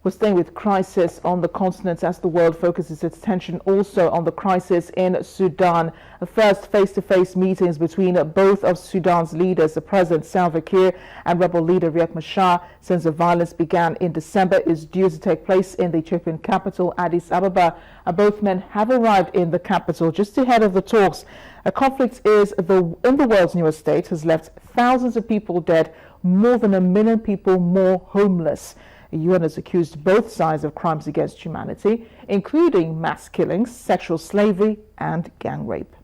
We're staying with crisis on the continent as the world focuses its attention also on the crisis in Sudan. The first face-to-face meetings between both of Sudan's leaders, the President Salva Kiir and rebel leader Riek Machar, since the violence began in December, is due to take place in the Ethiopian capital, Addis Ababa. Both men have arrived in the capital just ahead of the talks. A conflict in the world's newest state has left thousands of people dead, more than 1 million people more homeless. The UN has accused both sides of crimes against humanity, including mass killings, sexual slavery, and gang rape.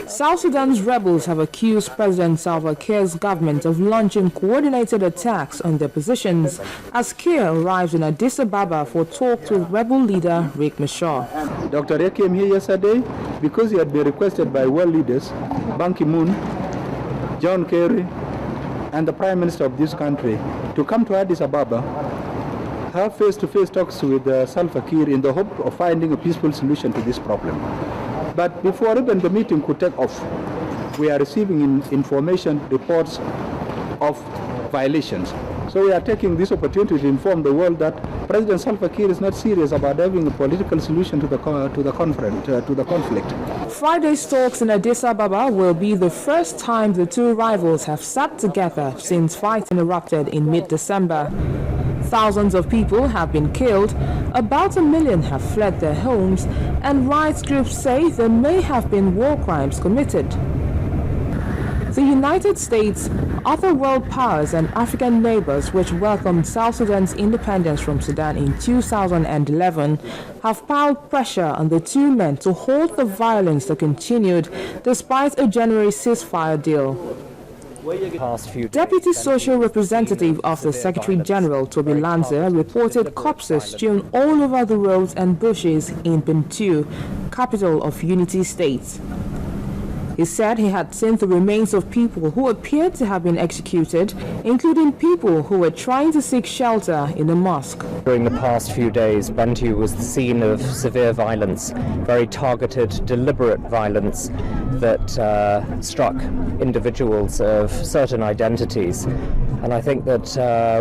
South Sudan's rebels have accused President Salva Kiir's government of launching coordinated attacks on their positions as Kiir arrived in Addis Ababa for talks with rebel leader Riek Machar. Dr. Riek came here yesterday because he had been requested by world leaders, Ban Ki-moon, John Kerry, and the Prime Minister of this country to come to Addis Ababa, have face-to-face talks with Salva Kiir in the hope of finding a peaceful solution to this problem. But before even the meeting could take off, we are receiving information reports of violations. So we are taking this opportunity to inform the world that President Salva Kiir is not serious about having a political solution to the conflict. Friday's talks in Addis Ababa will be the first time the two rivals have sat together since fighting erupted in mid-December. Thousands of people have been killed, about 1 million have fled their homes, and rights groups say there may have been war crimes committed. The United States, other world powers and African neighbors which welcomed South Sudan's independence from Sudan in 2011 have piled pressure on the two men to halt the violence that continued despite a January ceasefire deal. Deputy Social Representative of the Secretary General, Toby Lanza, reported corpses strewn all over the roads and bushes in Bentiu, capital of Unity State. He said he had seen the remains of people who appeared to have been executed, including people who were trying to seek shelter in a mosque. During the past few days, Bentiu was the scene of severe violence, very targeted, deliberate violence that struck individuals of certain identities. And I think that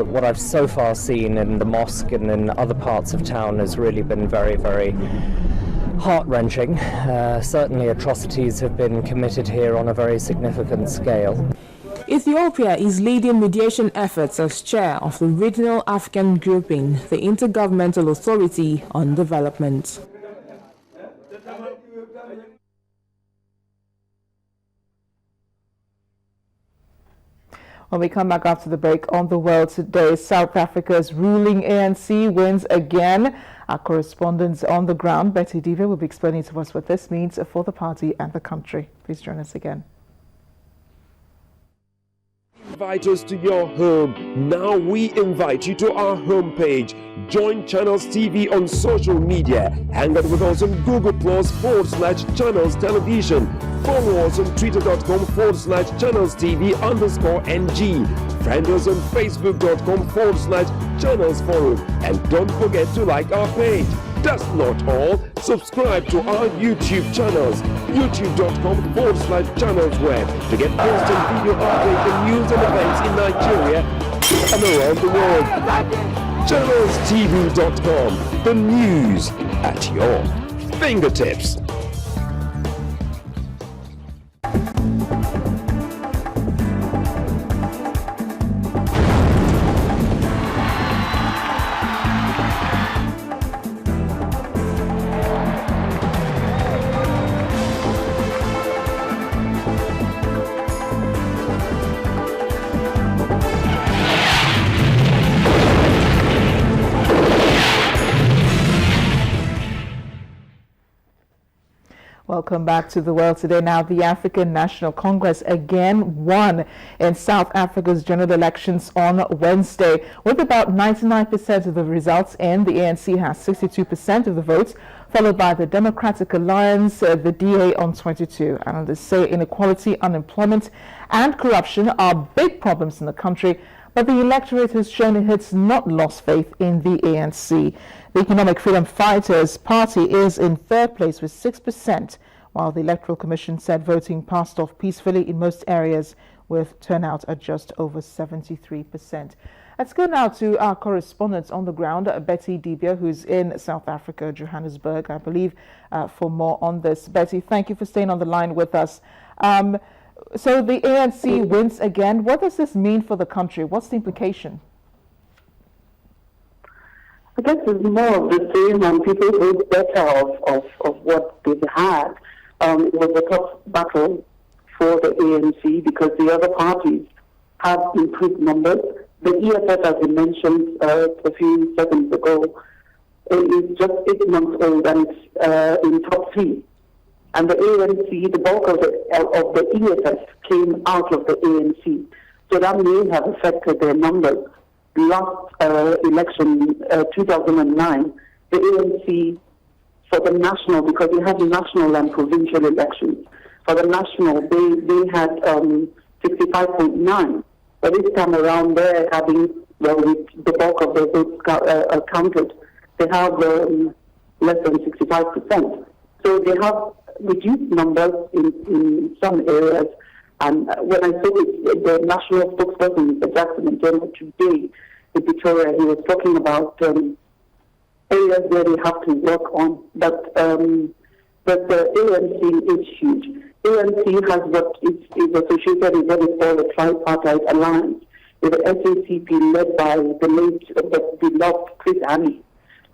what I've so far seen in the mosque and in other parts of town has really been very, very heart-wrenching. Certainly atrocities have been committed here on a very significant scale. Ethiopia is leading mediation efforts as chair of the regional African grouping, the Intergovernmental Authority on Development. When we come back after the break on the world today, South Africa's ruling ANC wins again. Our correspondent on the ground, Betty Diva, will be explaining to us what this means for the party and the country. Please join us again. Invite us to your home. Now we invite you to our homepage. Join Channels TV on social media. Hang out with us on Google Plus/Channels Television. Follow us on Twitter.com/Channels TV_NG. Friend us on Facebook.com/Channels Forum. And don't forget to like our page. That's not all. Subscribe to our YouTube channels, youtube.com/Channels Web, to get instant video updates on news and events in Nigeria and around the world. ChannelsTV.com, the news at your fingertips. Welcome back to the world today. Now, the African National Congress again won in South Africa's general elections on Wednesday. With about 99% of the results in, the ANC has 62% of the votes, followed by the Democratic Alliance, the DA on 22. Analysts say inequality, unemployment and corruption are big problems in the country, but the electorate has shown it's not lost faith in the ANC. The Economic Freedom Fighters Party is in third place with 6%, while the Electoral Commission said voting passed off peacefully in most areas with turnout at just over 73%. Let's go now to our correspondent on the ground, Betty Dibia, who's in South Africa, Johannesburg, I believe, for more on this. Betty, thank you for staying on the line with us. So the ANC wins again. What does this mean for the country? What's the implication? I guess it's more of the same, and people think better of what they've had. It was a tough battle for the ANC because the other parties have improved numbers. The EFF, as you mentioned a few seconds ago, is just 8 months old and it's in top 3. And the ANC, the bulk of the EFF came out of the ANC. So that may have affected their numbers. Last election, 2009, the ANC for the national, because we have national and provincial elections, for the national, they had 65.9. But this time around, they're having, with the bulk of the votes counted, they have less than 65%. So they have reduced numbers in some areas. And when I spoke with the national spokesperson, Mr. Jackson, in general today in Victoria, he was talking about areas where they have to work on. But the ANC is huge. ANC has what is associated with what is called a tripartite alliance with the SACP led by the late, the beloved Chris Hani.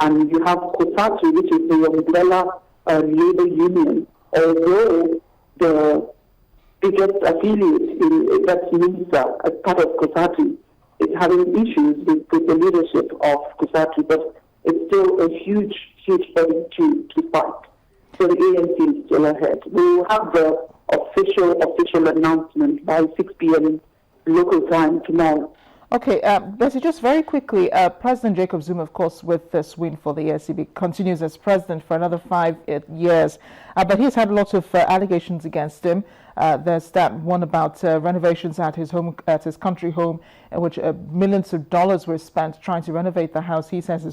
And you have COSATU, which is the umbrella labor union, although the biggest affiliate that's MINSA as part of COSATU is having issues with the leadership of COSATU, but it's still a huge body to fight. So the ANC is still ahead. We will have the official announcement by 6 p.m. local time tomorrow. Okay, Bessie, just very quickly, President Jacob Zuma, of course, with this win for the ACB, continues as president for another 5 years. But he's had lots of allegations against him. There's that one about renovations at his country home, in which millions of dollars were spent trying to renovate the house. He says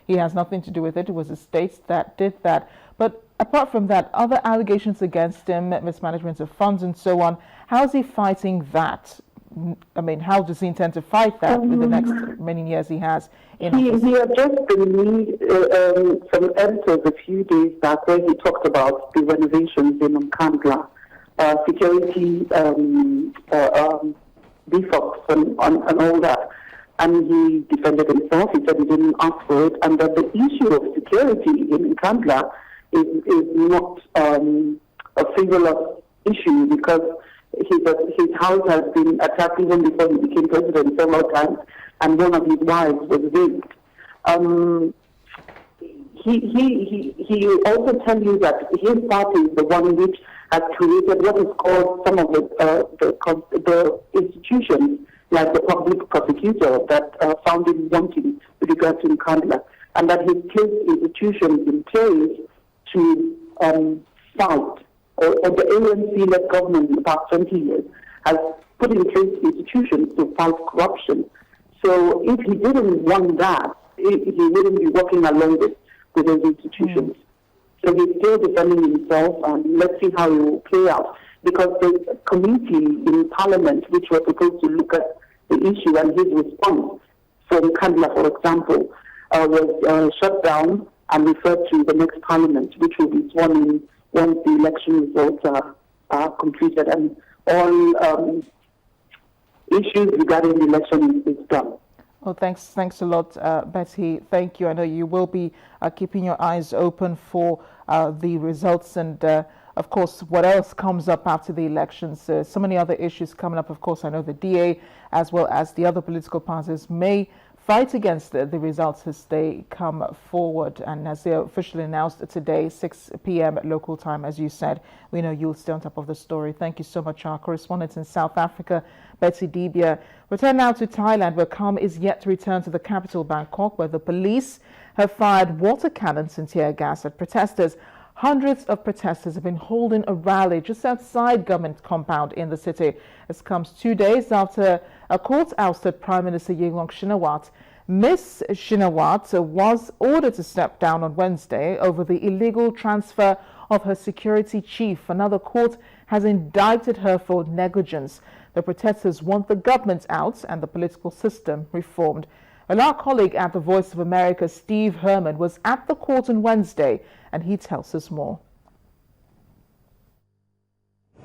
he has nothing to do with it. It was the states that did that. But apart from that, other allegations against him, mismanagement of funds and so on, how is he fighting that? I mean, how does he intend to fight that with the next many years he has? He addressed the need from editors a few days back where he talked about the renovations in Nkandla, security defects and all that. And he defended himself. He said he didn't ask for it, and that the issue of security in Nkandla is not a frivolous issue because his house has been attacked even before he became president several times, and one of his wives was raped. He will also tell you that his party is the one which has created what is called some of the institutions, like the public prosecutor that found him wanting with regard to Nkandla, and that he's placed institutions in place to fight. Or the ANC-led government in the past 20 years has put in place institutions to fight corruption. So if he didn't want that, he wouldn't be working along with those institutions. So he's still defending himself, and let's see how it will play out. Because the committee in Parliament, which was supposed to look at the issue and his response from Nkandla, for example, was shut down and referred to the next Parliament, which will be sworn in once the election results are completed and all issues regarding the election is done. Oh, thanks a lot, Betty. Thank you. I know you will be keeping your eyes open for the results and, of course, what else comes up after the elections. So many other issues coming up. Of course, I know the DA as well as the other political parties may fight against the results as they come forward. And as they officially announced today, 6 p.m. local time, as you said, we know you'll stay on top of the story. Thank you so much, our correspondent in South Africa, Betty Dibia. Return now to Thailand, where calm is yet to return to the capital, Bangkok, where the police have fired water cannons and tear gas at protesters. Hundreds of protesters have been holding a rally just outside government compound in the city. This comes 2 days after a court-ousted Prime Minister Yingluck Shinawatra. Ms. Shinawatra was ordered to step down on Wednesday over the illegal transfer of her security chief. Another court has indicted her for negligence. The protesters want the government out and the political system reformed. Well, our colleague at the Voice of America, Steve Herman, was at the court on Wednesday, and he tells us more.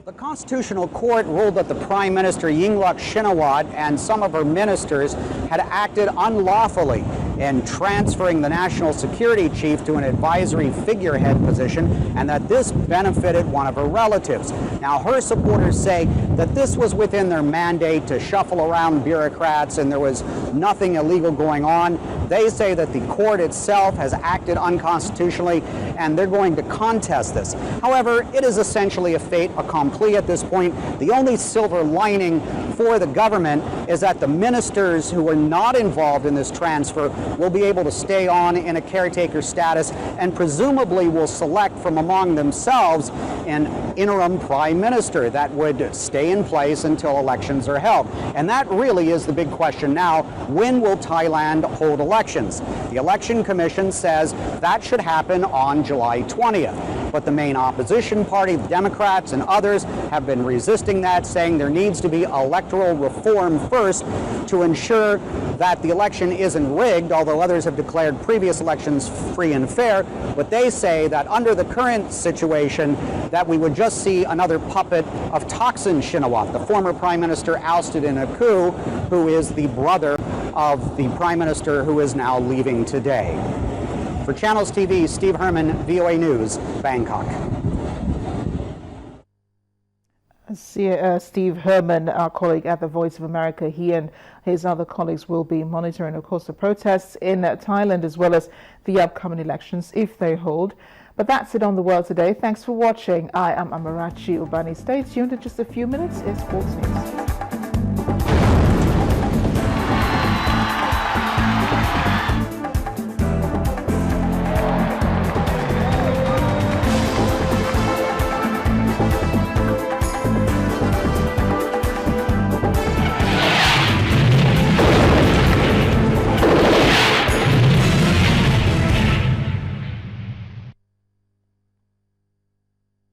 The Constitutional Court ruled that the Prime Minister Yingluck Shinawatra and some of her ministers had acted unlawfully in transferring the national security chief to an advisory figurehead position, and that this benefited one of her relatives. Now, her supporters say that this was within their mandate to shuffle around bureaucrats and there was nothing illegal going on. They say that the court itself has acted unconstitutionally and they're going to contest this. However, it is essentially a fait accompli at this point. The only silver lining for the government is that the ministers who were not involved in this transfer will be able to stay on in a caretaker status and presumably will select from among themselves an interim prime minister that would stay in place until elections are held. And that really is the big question now. When will Thailand hold elections? The Election Commission says that should happen on July 20th. But the main opposition party, the Democrats and others, have been resisting that, saying there needs to be electoral reform first to ensure that the election isn't rigged, although others have declared previous elections free and fair. But they say that under the current situation, that we would just see another puppet of Thaksin Shinawatra, the former prime minister ousted in a coup, who is the brother of the prime minister who is now leaving today. For Channels TV, Steve Herman, VOA News, Bangkok. Steve Herman, our colleague at the Voice of America, he and his other colleagues will be monitoring, of course, the protests in Thailand as well as the upcoming elections if they hold. But that's it on The World Today. Thanks for watching. I am Amarachi Ubani. Stay tuned. In just a few minutes, it's Sports News.